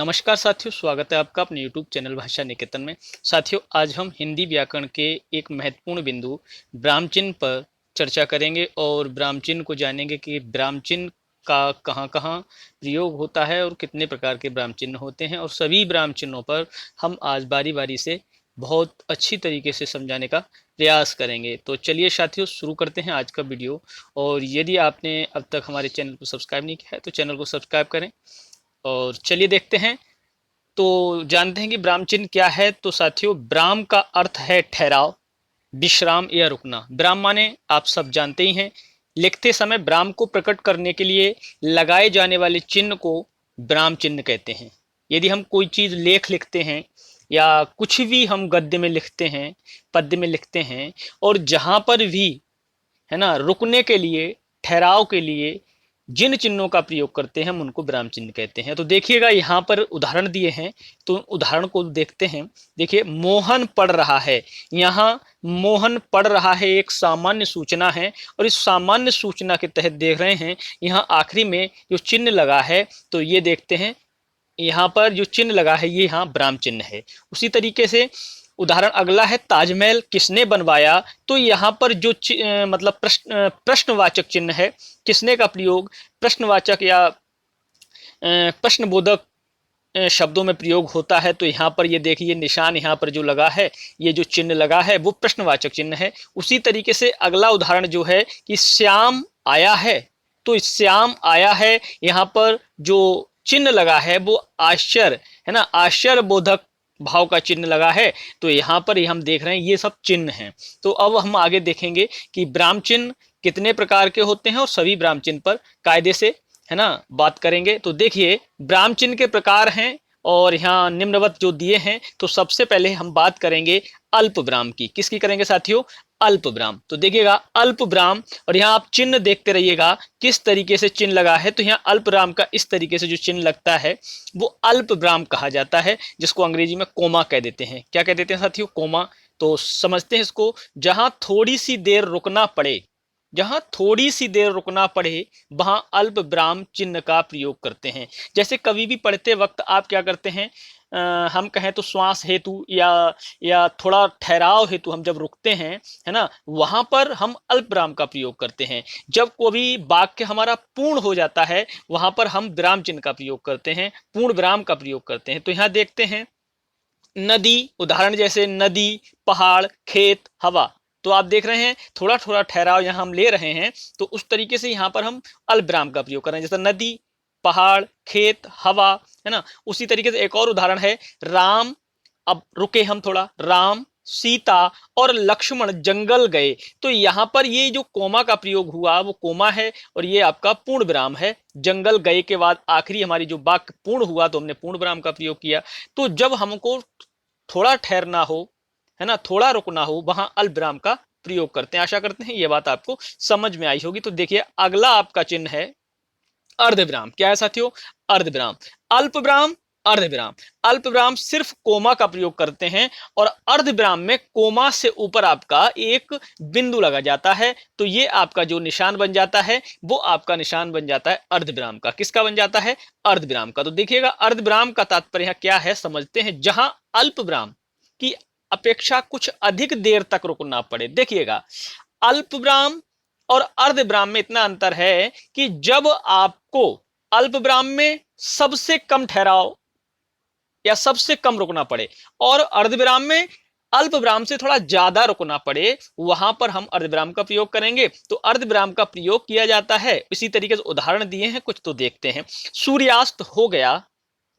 नमस्कार साथियों, स्वागत है आपका अपने YouTube चैनल भाषा निकेतन में। साथियों, आज हम हिंदी व्याकरण के एक महत्वपूर्ण बिंदु ब्राह्म चिन्ह पर चर्चा करेंगे और ब्राह्म चिन्ह को जानेंगे कि ब्राह्म चिन्ह का कहाँ-कहाँ प्रयोग होता है और कितने प्रकार के ब्राह्म चिन्ह होते हैं, और सभी ब्राह्म चिन्हों पर हम आज बारी-बारी से बहुत अच्छी तरीके से समझाने का प्रयास करेंगे। तो चलिए साथियों, शुरू करते हैं आज का वीडियो। और यदि आपने अब तक हमारे चैनल को सब्सक्राइब नहीं किया है तो चैनल को सब्सक्राइब करें। और चलिए देखते हैं, तो जानते हैं कि ब्राह्म चिन्ह क्या है। तो साथियों, ब्राह्म का अर्थ है ठहराव, विश्राम या रुकना। ब्राह्म माने आप सब जानते ही हैं, लिखते समय ब्राह्म को प्रकट करने के लिए लगाए जाने वाले चिन्ह को ब्राह्म चिन्ह कहते हैं। यदि हम कोई चीज़ लेख लिखते हैं या कुछ भी हम गद्य में लिखते हैं, पद्य में लिखते हैं, और जहाँ पर भी है ना रुकने के लिए, ठहराव के लिए जिन चिन्हों का प्रयोग करते हैं हम उनको ब्राह्म चिन्ह कहते हैं। तो देखिएगा, यहाँ पर उदाहरण दिए हैं, तो उदाहरण को देखते हैं। देखिए, मोहन पढ़ रहा है। यहाँ मोहन पढ़ रहा है एक सामान्य सूचना है, और इस सामान्य सूचना के तहत देख रहे हैं यहाँ आखिरी में जो चिन्ह लगा है, तो ये देखते हैं यहाँ पर जो चिन्ह लगा है ये यहाँ ब्राह्म चिन्ह है। उसी तरीके से उदाहरण अगला है, ताजमहल किसने बनवाया। तो यहाँ पर जो मतलब प्रश्नवाचक चिन्ह है, किसने का प्रयोग प्रश्नवाचक या प्रश्नबोधक शब्दों में प्रयोग होता है। तो यहाँ पर ये देखिए निशान यहाँ पर जो लगा है, ये जो चिन्ह लगा है वो प्रश्नवाचक चिन्ह है। उसी तरीके से अगला उदाहरण जो है कि श्याम आया है। तो श्याम आया है, यहाँ पर जो चिन्ह लगा है वो आश्चर्य है ना, आश्चर्य बोधक भाव का चिन्ह लगा है। तो यहाँ पर हम देख रहे हैं ये सब चिन्ह हैं। तो अब हम आगे देखेंगे कि ब्राह्म चिन्ह कितने प्रकार के होते हैं और सभी ब्राह्म चिन्ह पर कायदे से है ना बात करेंगे। तो देखिए, ब्राह्म चिन्ह के प्रकार हैं और यहाँ निम्नवत जो दिए हैं। तो सबसे पहले हम बात करेंगे अल्प ब्राह्म की। किसकी करेंगे साथियों? अल्प ब्राह्म। तो देखिएगा अल्प ब्राह्म, और यहाँ आप चिन्ह देखते रहिएगा किस तरीके से चिन्ह लगा है। तो यहाँ अल्प ब्राह्म का इस तरीके से जो चिन्ह लगता है वो अल्प ब्राह्म कहा जाता है, जिसको अंग्रेजी में कोमा कह देते हैं। क्या कह देते हैं साथियों? कोमा। तो समझते हैं इसको। जहां थोड़ी सी देर रुकना पड़े, जहां थोड़ी सी देर रुकना पड़े वहां अल्प ब्राह्म चिन्ह का प्रयोग करते हैं। जैसे कभी भी पढ़ते वक्त आप क्या करते हैं, हम कहें तो श्वास हेतु या थोड़ा ठहराव हेतु हम जब रुकते हैं है ना, वहां पर हम अल्प विराम का प्रयोग करते हैं। जब कोई वाक्य हमारा पूर्ण हो जाता है वहां पर हम विराम चिन्ह का प्रयोग करते हैं, पूर्ण विराम का प्रयोग करते हैं। तो यहाँ देखते हैं नदी, उदाहरण जैसे नदी, पहाड़, खेत, हवा। तो आप देख रहे हैं थोड़ा थोड़ा ठहराव यहाँ हम ले रहे हैं। तो उस तरीके से यहाँ पर हम अल्प विराम का प्रयोग कर रहे हैं, जैसे नदी, पहाड़, खेत, हवा, है ना। उसी तरीके से एक और उदाहरण है राम। अब रुके हम थोड़ा, राम, सीता और लक्ष्मण जंगल गए। तो यहाँ पर ये जो कोमा का प्रयोग हुआ वो कोमा है और ये आपका पूर्ण विराम है। जंगल गए के बाद आखिरी हमारी जो वाक्य पूर्ण हुआ तो हमने पूर्ण विराम का प्रयोग किया। तो जब हमको थोड़ा ठहरना हो है ना, थोड़ा रुकना हो, वहां अल्प विराम का प्रयोग करते हैं। आशा करते हैं ये बात आपको समझ में आई होगी। तो देखिए अगला आपका चिन्ह है अर्धविराम। क्या है साथियों? अर्धविराम। अल्प विराम, अर्धविराम। अल्प विराम सिर्फ कोमा का प्रयोग करते हैं और अर्धविराम में कोमा से ऊपर आपका एक बिंदु लगा जाता है। तो ये आपका जो निशान बन जाता है वो आपका निशान बन जाता है अर्धविराम का। किसका बन जाता है? अर्धविराम का। तो देखिएगा अर्धविराम का तात्पर्य क्या है समझते हैं। जहां अल्प विराम की अपेक्षा कुछ अधिक देर तक रुकना पड़े। देखिएगा अल्प विराम और अर्ध विराम में इतना अंतर है कि जब आपको अल्प विराम में सबसे कम ठहराव या सबसे कम रुकना पड़े और अर्ध विराम में अल्प विराम से थोड़ा ज्यादा रुकना पड़े, वहां पर हम अर्ध विराम का प्रयोग करेंगे। तो अर्ध विराम का प्रयोग किया जाता है। इसी तरीके से उदाहरण दिए हैं कुछ, तो देखते हैं। सूर्यास्त हो गया,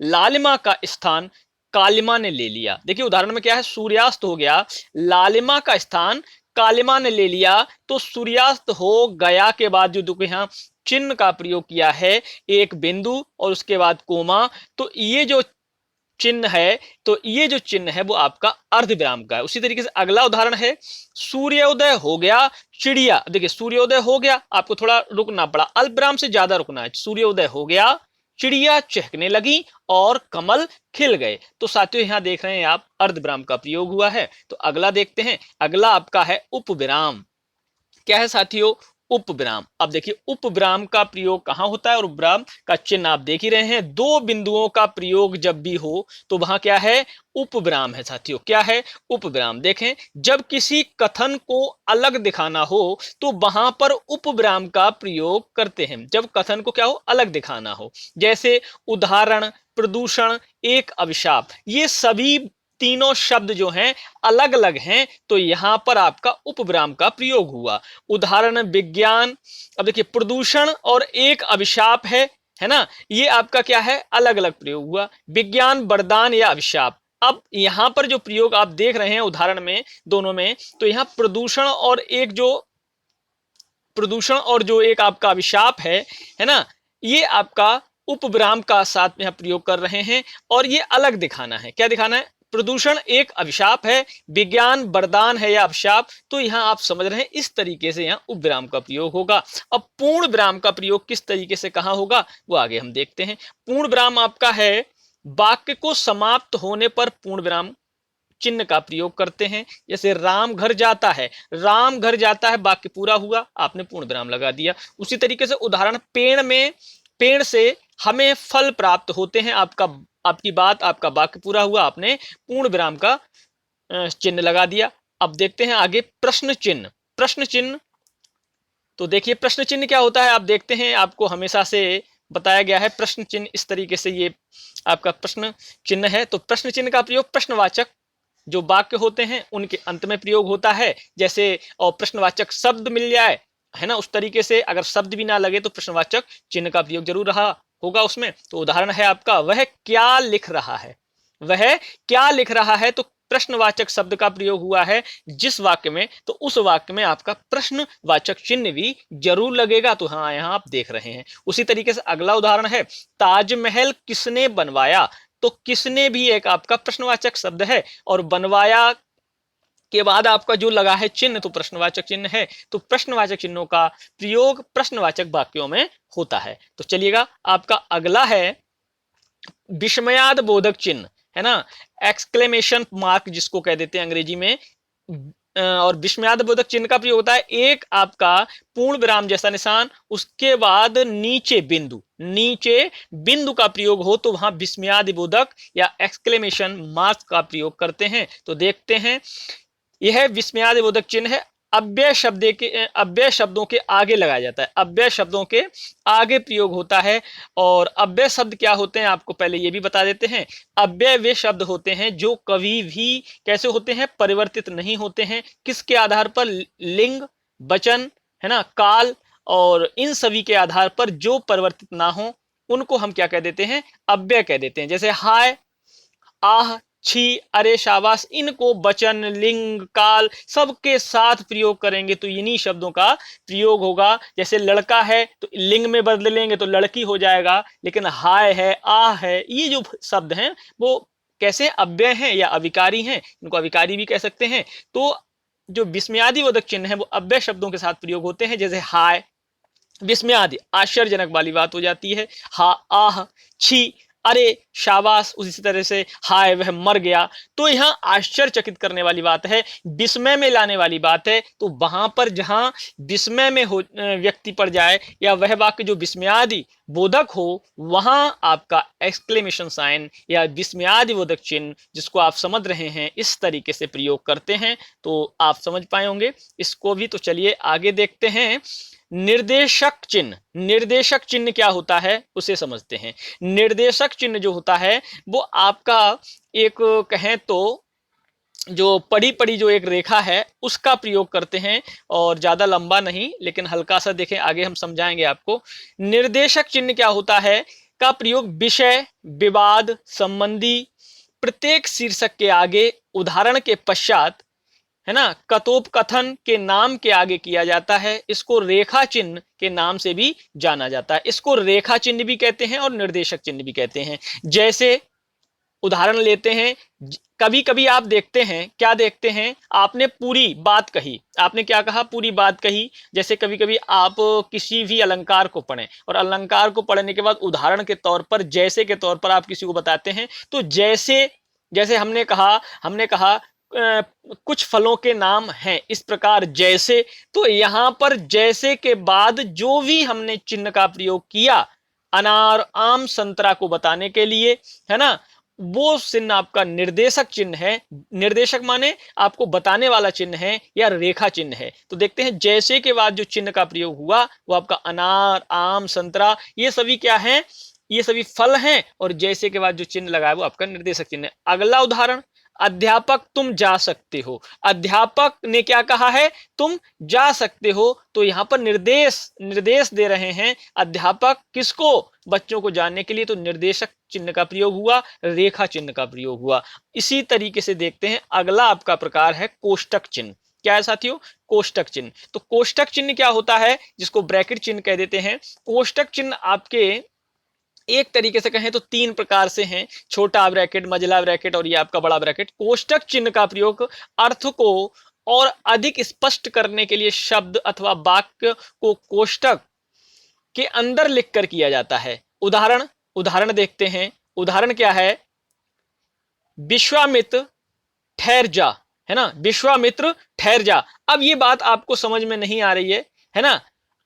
लालिमा का स्थान कालिमा ने ले लिया। देखिए उदाहरण में क्या है, सूर्यास्त हो गया, लालिमा का स्थान कालिमा ने ले लिया। तो सूर्यास्त हो गया के बाद जो देखो यहाँ चिन्ह का प्रयोग किया है, एक बिंदु और उसके बाद कोमा। तो ये जो चिन्ह है, तो ये जो चिन्ह है वो आपका अर्ध विराम का है। उसी तरीके से अगला उदाहरण है, सूर्योदय हो गया, चिड़िया। देखिए सूर्योदय हो गया, आपको थोड़ा रुकना पड़ा, अल्प विराम से ज्यादा रुकना है। सूर्योदय हो गया, चिड़िया चहकने लगी और कमल खिल गए। तो साथियों यहां देख रहे हैं आप अर्ध विराम का प्रयोग हुआ है। तो अगला देखते हैं, अगला आपका है उपविराम। क्या है साथियों? उपविराम। अब देखिए उपविराम का प्रयोग कहां होता है और उपविराम का चिन्ह आप देख ही रहे हैं। दो बिंदुओं का प्रयोग जब भी हो तो वहां क्या है, उपविराम है साथियों। क्या है, उपविराम। देखें, जब किसी कथन को अलग दिखाना हो तो वहां पर उपविराम का प्रयोग करते हैं, जब कथन को क्या हो, अलग दिखाना हो। जैसे उदाहरण, प्रदूषण, एक अभिशाप, ये सभी तीनों शब्द जो हैं अलग अलग हैं, तो यहां पर आपका उपविराम का प्रयोग हुआ। उदाहरण विज्ञान, अब देखिए प्रदूषण और एक अभिशाप है ना, ये आपका क्या है, अलग अलग प्रयोग हुआ। विज्ञान वरदान या अभिशाप, अब यहां पर जो प्रयोग आप देख रहे हैं उदाहरण में दोनों में, तो यहां प्रदूषण और जो एक आपका अभिशाप है ना, ये आपका उपविराम का साथ में प्रयोग कर रहे हैं और ये अलग दिखाना है। क्या दिखाना है, प्रदूषण एक अभिशाप है, विज्ञान वरदान है या अभिशाप, तो यहां आप समझ रहे हैं इस तरीके से यहां उपविराम का प्रयोग होगा। अब पूर्ण विराम का प्रयोग किस तरीके से कहां होगा वो आगे हम देखते हैं। पूर्ण विराम आपका है वाक्य को समाप्त होने पर पूर्ण विराम चिन्ह का प्रयोग करते हैं। जैसे राम घर जाता है, राम घर जाता है वाक्य पूरा हुआ, आपने पूर्ण विराम लगा दिया। उसी तरीके से उदाहरण पेड़ से हमें फल प्राप्त होते हैं, आपकी बात, आपका वाक्य पूरा हुआ, आपने पूर्ण विराम का चिन्ह लगा दिया। अब देखते हैं आगे प्रश्न चिन्ह। प्रश्न चिन्ह, तो देखिए प्रश्न चिन्ह क्या होता है, आप देखते हैं आपको हमेशा से बताया गया है प्रश्न चिन्ह इस तरीके से, ये आपका प्रश्न चिन्ह है। तो प्रश्न चिन्ह का प्रयोग प्रश्नवाचक जो वाक्य होते हैं उनके अंत में प्रयोग होता है। जैसे और प्रश्नवाचक शब्द मिल जाए, है ना, उस तरीके से अगर शब्द भी ना लगे तो प्रश्नवाचक चिन्ह का प्रयोग जरूर रहा होगा उसमें। तो उदाहरण है आपका वह क्या लिख रहा है, वह क्या लिख रहा है, तो प्रश्नवाचक शब्द का प्रयोग हुआ है जिस वाक्य में, तो उस वाक्य में आपका प्रश्नवाचक चिन्ह भी जरूर लगेगा। तो हाँ, यहां आप देख रहे हैं। उसी तरीके से अगला उदाहरण है ताजमहल किसने बनवाया, तो किसने भी एक आपका प्रश्नवाचक शब्द है और बनवाया के बाद आपका जो लगा है चिन्ह तो प्रश्नवाचक चिन्ह है। तो प्रश्नवाचक चिन्हों का प्रयोग प्रश्नवाचक वाक्यों में होता है। तो चलिएगा, आपका अगला है विस्मयाद बोधक चिन्ह, है ना, एक्सक्लेमेशन मार्क जिसको कह देते हैं अंग्रेजी में। और विस्मयाद बोधक चिन्ह का प्रयोग होता है एक आपका पूर्ण विराम जैसा निशान, उसके बाद नीचे बिंदु का प्रयोग हो तो वहां विस्मयाद बोधक या एक्सक्लेमेशन मार्क का प्रयोग करते हैं। तो देखते हैं, यह विस्मयाद बोधक चिन्ह है, अव्यय शब्दों के आगे लगाया जाता है, अव्यय शब्दों के आगे प्रयोग होता है। और अव्यय शब्द क्या होते हैं आपको पहले ये भी बता देते हैं। अव्यय वे शब्द होते हैं जो कभी भी कैसे होते हैं, परिवर्तित नहीं होते हैं। किसके आधार पर, लिंग, वचन, है ना, काल, और इन सभी के आधार पर जो परिवर्तित ना हो उनको हम क्या कह देते हैं, अव्यय कह देते हैं। जैसे हाय, आह, छी, अरे, शाबाश, इनको वचन, लिंग, काल सबके साथ प्रयोग करेंगे तो इन्हीं शब्दों का प्रयोग होगा। जैसे लड़का है तो लिंग में बदल लेंगे तो लड़की हो जाएगा, लेकिन हाय है, आह है, ये जो शब्द हैं वो कैसे अव्यय हैं या अविकारी हैं, इनको अविकारी भी कह सकते हैं। तो जो विस्मयादि बोधक चिन्ह है वो अव्यय शब्दों के साथ प्रयोग होते हैं। जैसे हाय, विस्मयादि, आश्चर्यजनक वाली बात हो जाती है। हा, आह, छी, अरे, शाबाश, उसी तरह से हाय वह मर गया, तो यहां आश्चर्यचकित करने वाली बात है, विस्मय में लाने वाली बात है। तो वहां पर जहां विस्मय में हो व्यक्ति पड़ जाए या वह वाक्य जो विस्मयादि बोधक हो, वहां आपका एक्सक्लेमेशन साइन या विस्मयादि बोधक चिन्ह जिसको आप समझ रहे हैं इस तरीके से प्रयोग करते हैं। तो आप समझ पाए होंगे इसको भी। तो चलिए आगे देखते हैं निर्देशक चिन्ह। निर्देशक चिन्ह क्या होता है उसे समझते हैं। निर्देशक चिन्ह जो होता है वो आपका एक कहें तो जो पड़ी जो एक रेखा है उसका प्रयोग करते हैं, और ज्यादा लंबा नहीं लेकिन हल्का सा देखें, आगे हम समझाएंगे आपको। निर्देशक चिन्ह क्या होता है का प्रयोग विषय, विवाद संबंधी प्रत्येक शीर्षक के आगे, उदाहरण के पश्चात, है ना, कथोपकथन के नाम के आगे किया जाता है। इसको रेखा चिन्ह के नाम से भी जाना जाता है। इसको रेखा चिन्ह भी कहते हैं और निर्देशक चिन्ह भी कहते हैं। जैसे उदाहरण लेते हैं, कभी कभी आप देखते हैं, क्या देखते हैं, आपने पूरी बात कही, आपने क्या कहा, पूरी बात कही। जैसे कभी कभी आप किसी भी अलंकार को पढ़ें और अलंकार को पढ़ने के बाद उदाहरण के तौर पर, जैसे के तौर पर आप किसी को बताते हैं, तो जैसे हमने कहा कुछ फलों के नाम हैं इस प्रकार जैसे, तो यहां पर जैसे के बाद जो भी हमने चिन्ह का प्रयोग किया अनार, आम, संतरा को बताने के लिए, है ना, वो चिन्ह आपका निर्देशक चिन्ह है। निर्देशक माने आपको बताने वाला चिन्ह है या रेखा चिन्ह है। तो देखते हैं जैसे के बाद जो चिन्ह का प्रयोग हुआ वो आपका अनार, आम, संतरा, ये सभी क्या है, ये सभी फल हैं, और जैसे के बाद जो चिन्ह लगा है वो आपका निर्देशक चिन्ह है। अगला उदाहरण, अध्यापक तुम जा सकते हो। अध्यापक ने क्या कहा है, तुम जा सकते हो, तो यहां पर निर्देश दे रहे हैं अध्यापक किसको, बच्चों को जानने के लिए, तो निर्देशक चिन्ह का प्रयोग हुआ, रेखा चिन्ह का प्रयोग हुआ। इसी तरीके से देखते हैं अगला आपका प्रकार है कोष्टक चिन्ह। क्या है साथियों, कोष्टक चिन्ह। तो कोष्टक चिन्ह क्या होता है, जिसको ब्रैकेट चिन्ह कह देते हैं। कोष्टक चिन्ह आपके एक तरीके से कहें तो तीन प्रकार से हैं, छोटा ब्रैकेट, मझला ब्रैकेट और ये आपका बड़ा ब्रैकेट। कोष्टक चिन्ह का प्रयोग अर्थ को और अधिक स्पष्ट करने के लिए शब्द अथवा वाक्य को कोष्टक के अंदर लिखकर किया जाता है। उदाहरण देखते हैं। उदाहरण क्या है, विश्वामित्र ठहर जा, है ना, विश्वामित्र ठहर जा। अब ये बात आपको समझ में नहीं आ रही है ना।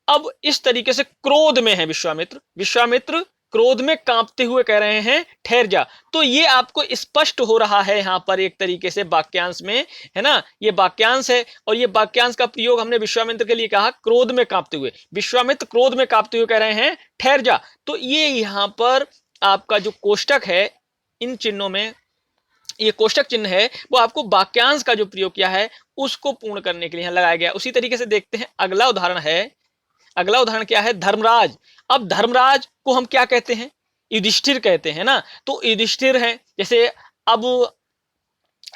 अब इस तरीके से क्रोध में है विश्वामित्र क्रोध में कांपते हुए कह रहे हैं ठहर जा। तो ये आपको स्पष्ट हो रहा है यहां पर एक तरीके से वाक्यांश में, है ना, ये वाक्यांश है, और ये वाक्यांश का प्रयोग हमने विश्वामित्र के लिए कहा, क्रोध में कांपते हुए। विश्वामित्र क्रोध में कांपते हुए कह रहे हैं ठहर जा। तो ये यहां पर आपका जो कोष्टक है, इन चिन्हों में ये कोष्टक चिन्ह है, वो आपको वाक्यांश का जो प्रयोग किया है उसको पूर्ण करने के लिए यहां लगाया गया। उसी तरीके से देखते हैं अगला उदाहरण क्या है, धर्मराज। अब धर्मराज को हम क्या कहते हैं, युधिष्ठिर कहते हैं ना। तो युधिष्ठिर है, जैसे अब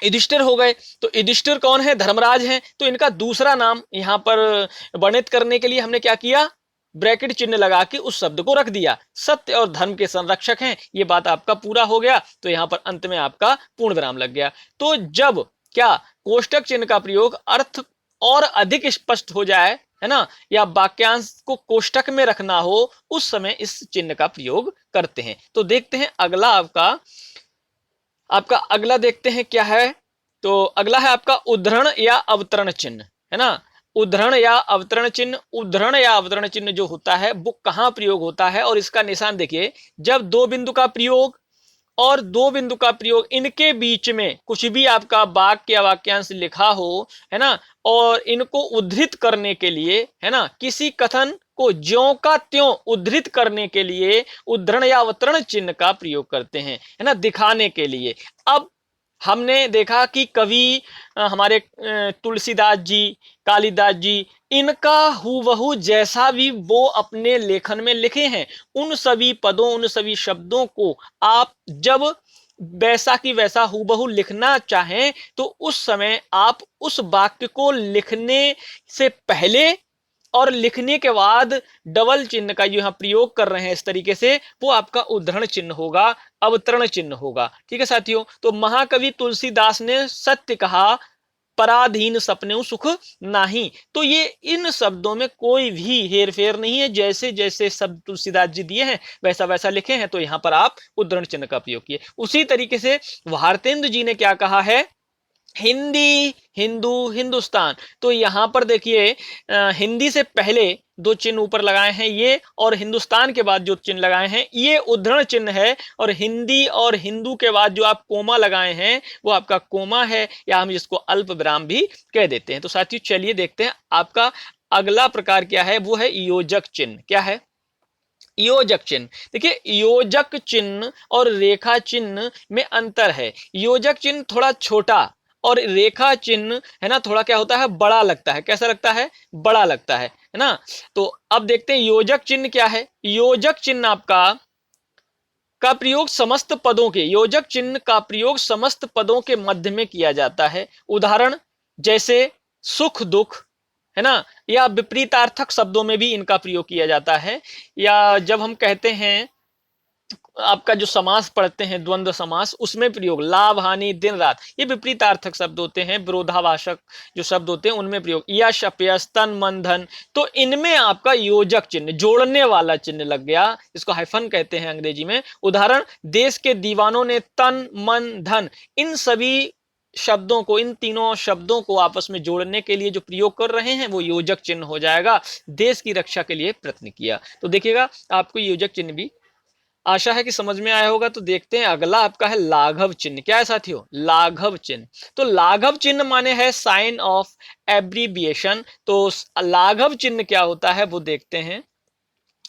युधिष्ठिर हो गए, तो युधिष्ठिर कौन है, धर्मराज हैं। तो इनका दूसरा नाम यहां पर वर्णित करने के लिए हमने क्या किया, ब्रैकेट चिन्ह लगा के उस शब्द को रख दिया। सत्य और धर्म के संरक्षक हैं, ये बात आपका पूरा हो गया। तो यहां पर अंत में आपका पूर्ण विराम लग गया। तो जब क्या कोष्टक चिन्ह का प्रयोग अर्थ और अधिक स्पष्ट हो जाए, है ना, या वाक्यांश को कोष्टक में रखना हो, उस समय इस चिन्ह का प्रयोग करते हैं। तो देखते हैं अगला आपका अगला देखते हैं क्या है। तो अगला है आपका उद्धरण या अवतरण चिन्ह, है ना। उद्धरण या अवतरण चिन्ह जो होता है वो कहां प्रयोग होता है, और इसका निशान देखिए, जब दो बिंदु का प्रयोग इनके बीच में कुछ भी आपका वाक्य या वाक्यांश लिखा हो, है ना, और इनको उद्धृत करने के लिए, है ना, किसी कथन को ज्यों का त्यों उद्धृत करने के लिए उद्धरण या अवतरण चिन्ह का प्रयोग करते हैं, है ना, दिखाने के लिए। अब हमने देखा कि कवि हमारे तुलसीदास जी, कालिदास जी, इनका हूबहू जैसा भी वो अपने लेखन में लिखे हैं, उन सभी पदों, उन सभी शब्दों को आप जब वैसा की वैसा हूबहू लिखना चाहें, तो उस समय आप उस वाक्य को लिखने से पहले और लिखने के बाद डबल चिन्ह का जो यहां प्रयोग कर रहे हैं इस तरीके से, वो आपका उद्धरण चिन्ह होगा, अवतरण चिन्ह होगा। ठीक है साथियों। तो महाकवि तुलसीदास ने सत्य कहा, पराधीन सपने सुख नाही। तो ये इन शब्दों में कोई भी हेर फेर नहीं है, जैसे जैसे शब्द तुलसीदास जी दिए हैं वैसा वैसा लिखे हैं। तो यहां पर आप उद्धरण चिन्ह का प्रयोग किए। उसी तरीके से भारतेंदु जी ने क्या कहा है, हिंदी, हिंदू, हिंदुस्तान। तो यहां पर देखिए हिंदी से पहले दो चिन्ह ऊपर लगाए हैं ये, और हिंदुस्तान के बाद जो चिन्ह लगाए हैं ये उद्धरण चिन्ह है, और हिंदी और हिंदू के बाद जो आप कोमा लगाए हैं वो आपका कोमा है, या हम इसको अल्प विराम भी कह देते हैं। तो साथियों चलिए देखते हैं आपका अगला प्रकार क्या है, वो है योजक चिन्ह। क्या है, योजक चिन्ह। देखिए योजक चिन्ह और रेखा चिन्ह में अंतर है। योजक चिन्ह थोड़ा छोटा और रेखा चिन्ह, है ना, थोड़ा क्या होता है, बड़ा लगता है। कैसा लगता है, बड़ा लगता है ना। तो अब देखते हैं योजक चिन्ह क्या है। योजक चिन्ह का प्रयोग समस्त पदों के, योजक चिन्ह का प्रयोग समस्त पदों के मध्य में किया जाता है। उदाहरण जैसे सुख दुख, है ना, या विपरीतार्थक शब्दों में भी इनका प्रयोग किया जाता है। या जब हम कहते हैं आपका जो समास पढ़ते हैं द्वंद्व समास, उसमें प्रयोग लाभ हानि दिन रात, ये विपरीतार्थक शब्द होते हैं, विरोधाभाषक जो शब्द होते हैं उनमें प्रयोग। यश अपयश, तन मन धन, तो इनमें आपका योजक चिन्ह, जोड़ने वाला चिन्ह लग गया, इसको हाइफन कहते हैं अंग्रेजी में। उदाहरण देश के दीवानों ने तन मन धन, इन सभी शब्दों को, इन तीनों शब्दों को आपस में जोड़ने के लिए जो प्रयोग कर रहे हैं वो योजक चिन्ह हो जाएगा। देश की रक्षा के लिए प्रयत्न किया। तो देखिएगा आपको योजक चिन्ह भी आशा है कि समझ में आया होगा। तो देखते हैं अगला आपका है लाघव चिन्ह। क्या है साथियों? लाघव चिन्ह। तो लाघव चिन्ह माने है साइन ऑफ एब्रीविएशन। तो लाघव चिन्ह क्या होता है वो देखते हैं।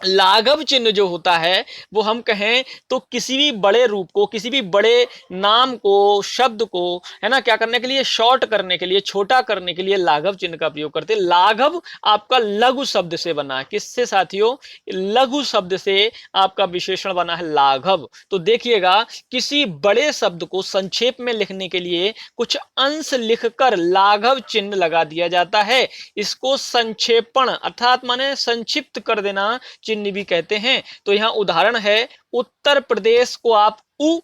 लाघव चिन्ह जो होता है वो हम कहें तो किसी भी बड़े रूप को, किसी भी बड़े नाम को, शब्द को, है ना, क्या करने के लिए, शॉर्ट करने के लिए, छोटा करने के लिए लाघव चिन्ह का प्रयोग करते हैं। लाघव आपका लघु शब्द से बना है। किससे साथियों? लघु शब्द से आपका विशेषण बना है लाघव। तो देखिएगा किसी बड़े शब्द को संक्षेप में लिखने के लिए कुछ अंश लिखकर लाघव चिन्ह लगा दिया जाता है। इसको संक्षेपण अर्थात माने संक्षिप्त कर देना चिन्ह भी कहते हैं। तो यहां उदाहरण है, उत्तर प्रदेश को आप उ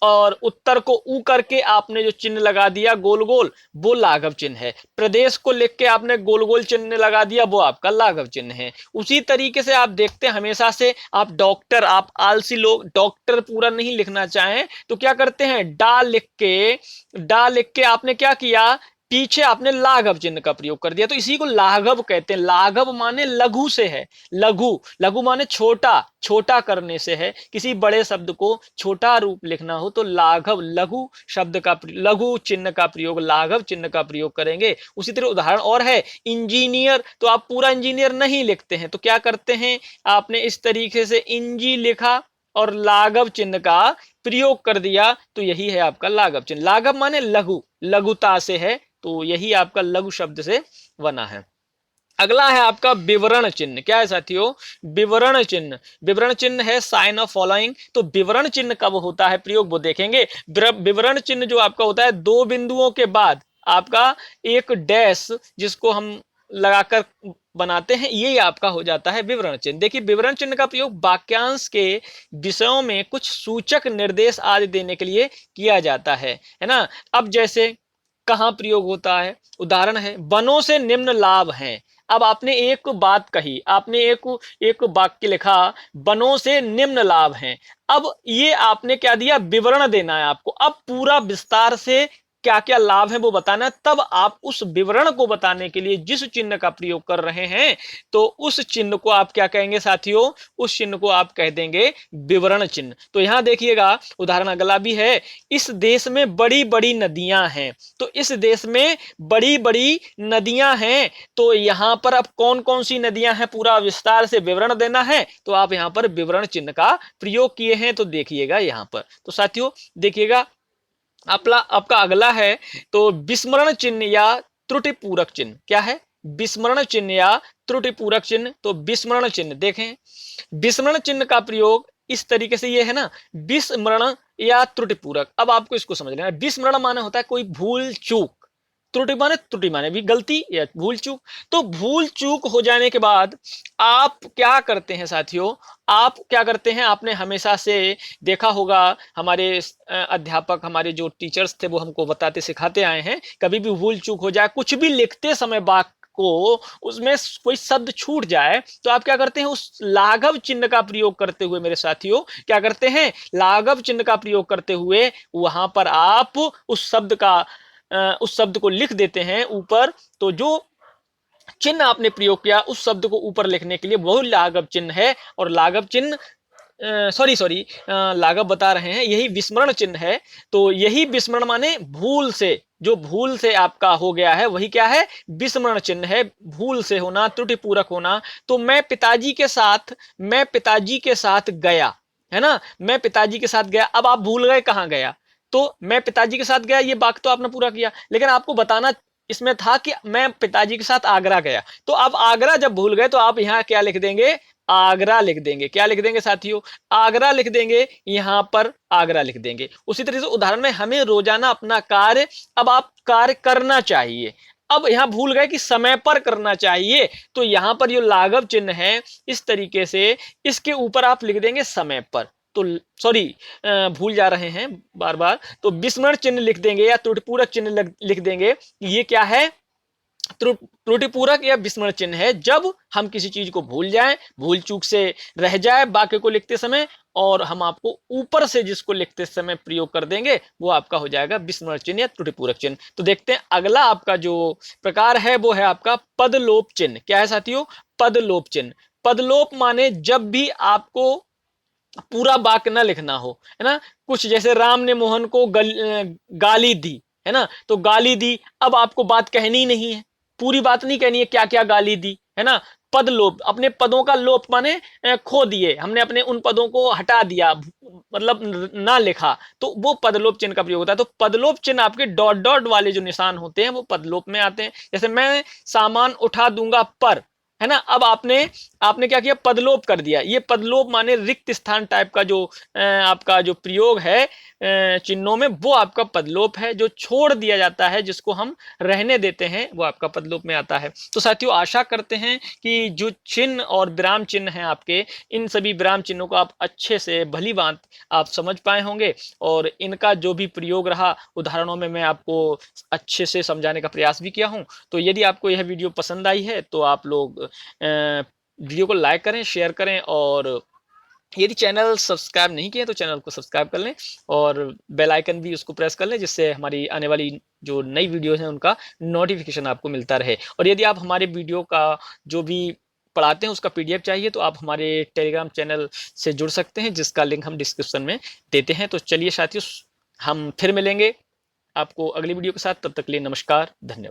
और उत्तर को ऊ करके आपने जो चिन्ह लगा दिया गोल गोल, वो लाघव चिन्ह है। प्रदेश को लिख के आपने गोल गोल चिन्ह लगा दिया, वो आपका लाघव चिन्ह है। उसी तरीके से आप देखते हैं हमेशा से आप डॉक्टर, आप आलसी लोग डॉक्टर पूरा नहीं लिखना चाहें तो क्या करते हैं, डा लिख के आपने क्या किया, पीछे आपने लाघव चिन्ह का प्रयोग कर दिया। तो इसी को लाघव कहते हैं। लाघव माने लघु से है। लघु, लघु माने छोटा, छोटा करने से है। किसी बड़े शब्द को छोटा रूप लिखना हो तो लाघव, लघु शब्द का, लघु चिन्ह का प्रयोग, लाघव चिन्ह का प्रयोग करेंगे। उसी तरह उदाहरण और है, इंजीनियर। तो आप पूरा इंजीनियर नहीं लिखते हैं तो क्या करते हैं, आपने इस तरीके से इंजी लिखा और लाघव चिन्ह का प्रयोग कर दिया। तो यही है आपका लाघव चिन्ह। लाघव माने लघु, लघुता से है। तो यही आपका लघु शब्द से बना है। अगला है आपका विवरण चिन्ह। क्या है साथियों? विवरण चिन्ह। विवरण चिन्ह है साइन ऑफ फॉलोइंग। तो विवरण चिन्ह कब होता है प्रयोग वो देखेंगे। विवरण चिन्ह जो आपका होता है दो बिंदुओं के बाद आपका एक डैश जिसको हम लगाकर बनाते हैं, ये आपका हो जाता है विवरण चिन्ह। देखिए विवरण चिन्ह का प्रयोग वाक्यांश के विषयों में कुछ सूचक निर्देश आदि देने के लिए किया जाता है ना। अब जैसे कहाँ प्रयोग होता है, उदाहरण है, वनों से निम्न लाभ हैं। अब आपने एक बात कही, आपने एक वाक्य लिखा, वनों से निम्न लाभ हैं। अब ये आपने क्या दिया, विवरण देना है आपको। अब पूरा विस्तार से क्या क्या लाभ है वो बताना है। तब आप उस विवरण को बताने के लिए जिस चिन्ह का प्रयोग कर रहे हैं तो उस चिन्ह को आप क्या कहेंगे साथियों, उस चिन्ह को आप कह देंगे विवरण चिन्ह। तो यहां देखिएगा उदाहरण अगला भी है, इस देश में बड़ी बड़ी नदियां हैं। तो इस देश में बड़ी बड़ी नदियां हैं, तो यहां पर अब कौन कौन सी नदियां हैं पूरा विस्तार से विवरण देना है। तो आप यहां पर विवरण चिन्ह का प्रयोग किए हैं। तो देखिएगा यहां पर, तो साथियों देखिएगा आपका अगला है तो विस्मरण चिन्ह या त्रुटि पूरक चिन्ह। क्या है? विस्मरण चिन्ह या त्रुटि पूरक चिन्ह। तो विस्मरण चिन्ह देखें, विस्मरण चिन्ह का प्रयोग इस तरीके से ये है ना, विस्मरण या त्रुटि पूरक। अब आपको इसको समझना है। विस्मरण माने होता है कोई भूल चूक, त्रुटि माने भी गलती या भूल चूक। तो भूल चूक हो जाने के बाद आप क्या करते हैं साथियों, आप क्या करते हैं, आपने हमेशा से देखा होगा हमारे अध्यापक, हमारे जो टीचर्स थे वो हमको बताते सिखाते आए हैं, कभी भी भूल चूक हो जाए, कुछ भी लिखते समय वाक्य को उसमें कोई शब्द छूट जाए तो आप क्या करते हैं, उस लाघव चिन्ह का प्रयोग करते हुए मेरे साथियों क्या करते हैं, लाघव चिन्ह का प्रयोग करते हुए वहां पर आप उस शब्द को लिख देते हैं ऊपर। तो जो चिन्ह आपने प्रयोग किया उस शब्द को ऊपर लिखने के लिए वह लाघव चिन्ह है। और लाघव चिन्ह लाघव बता रहे हैं, यही विस्मरण चिन्ह है। तो यही विस्मरण माने भूल से, जो भूल से आपका हो गया है वही क्या है, विस्मरण चिन्ह है। भूल से होना, त्रुटि पूरक होना। तो मैं पिताजी के साथ गया, है ना, मैं पिताजी के साथ गया। अब आप भूल गए कहां गया, तो मैं पिताजी के साथ गया, ये वाक्य तो आपने पूरा किया, लेकिन आपको बताना इसमें था कि मैं पिताजी के साथ आगरा गया। तो अब आगरा जब भूल गए तो आप यहां क्या लिख देंगे, आगरा लिख देंगे। क्या लिख देंगे साथियों, आगरा लिख देंगे, यहां पर आगरा लिख देंगे। उसी तरह से उदाहरण में, हमें रोजाना अपना कार्य, अब आप कार्य करना चाहिए, अब यहां भूल गए कि समय पर करना चाहिए, तो यहां पर जो लाघव चिन्ह है इस तरीके से इसके ऊपर आप लिख देंगे समय पर। तो सॉरी, भूल जा रहे हैं बार बार, तो विस्मरण चिन्ह लिख देंगे या त्रुटिपूरक चिन्ह लिख देंगे। ये क्या है, त्रुटिपूरक या विस्मरण चिन्ह है जब हम किसी चीज को भूल जाएं, भूल चूक से रह जाए वाक्य को लिखते समय, और हम आपको ऊपर से जिसको लिखते समय प्रयोग कर देंगे वो आपका हो जाएगा विस्मरण चिन्ह या त्रुटिपूरक चिन्ह। तो देखते हैं अगला आपका जो प्रकार है वो है आपका पदलोप चिन्ह। क्या है साथियों? पदलोप चिन्ह। पदलोप माने जब भी आपको पूरा वाक्य ना लिखना हो, है ना, कुछ जैसे राम ने मोहन को गाली दी, है ना, तो गाली दी, अब आपको बात कहनी ही नहीं है, पूरी बात नहीं कहनी है क्या क्या गाली दी, है ना। पद लोप, अपने पदों का लोप माने खो दिए, हमने अपने उन पदों को हटा दिया, मतलब ना लिखा, तो वो पदलोप चिन्ह का प्रयोग होता है। तो पदलोप चिन्ह आपके डॉट डॉट वाले जो निशान होते हैं वो पदलोप में आते हैं। जैसे मैं सामान उठा दूंगा पर, है ना, अब आपने आपने क्या किया? पदलोप कर दिया। ये पदलोप माने रिक्त स्थान टाइप का जो आपका जो प्रयोग है चिन्हों में, वो आपका पदलोप है। जो छोड़ दिया जाता है, जिसको हम रहने देते हैं, वो आपका पदलोप में आता है। तो साथियों आशा करते हैं कि जो चिन्ह और विराम चिन्ह हैं आपके, इन सभी विराम चिन्हों को आप अच्छे से भली भांत आप समझ पाए होंगे, और इनका जो भी प्रयोग रहा उदाहरणों में मैं आपको अच्छे से समझाने का प्रयास भी किया हूं। तो यदि आपको यह वीडियो पसंद आई है तो आप लोग वीडियो को लाइक करें, शेयर करें, और यदि चैनल सब्सक्राइब नहीं किए तो चैनल को सब्सक्राइब कर लें, और बेल आइकन भी उसको प्रेस कर लें, जिससे हमारी आने वाली जो नई वीडियो है उनका नोटिफिकेशन आपको मिलता रहे। और यदि आप हमारे वीडियो का जो भी पढ़ाते हैं उसका पीडीएफ चाहिए तो आप हमारे टेलीग्राम चैनल से जुड़ सकते हैं, जिसका लिंक हम डिस्क्रिप्शन में देते हैं। तो चलिए साथियों, हम फिर मिलेंगे आपको अगली वीडियो के साथ। तब तक के लिए नमस्कार, धन्यवाद।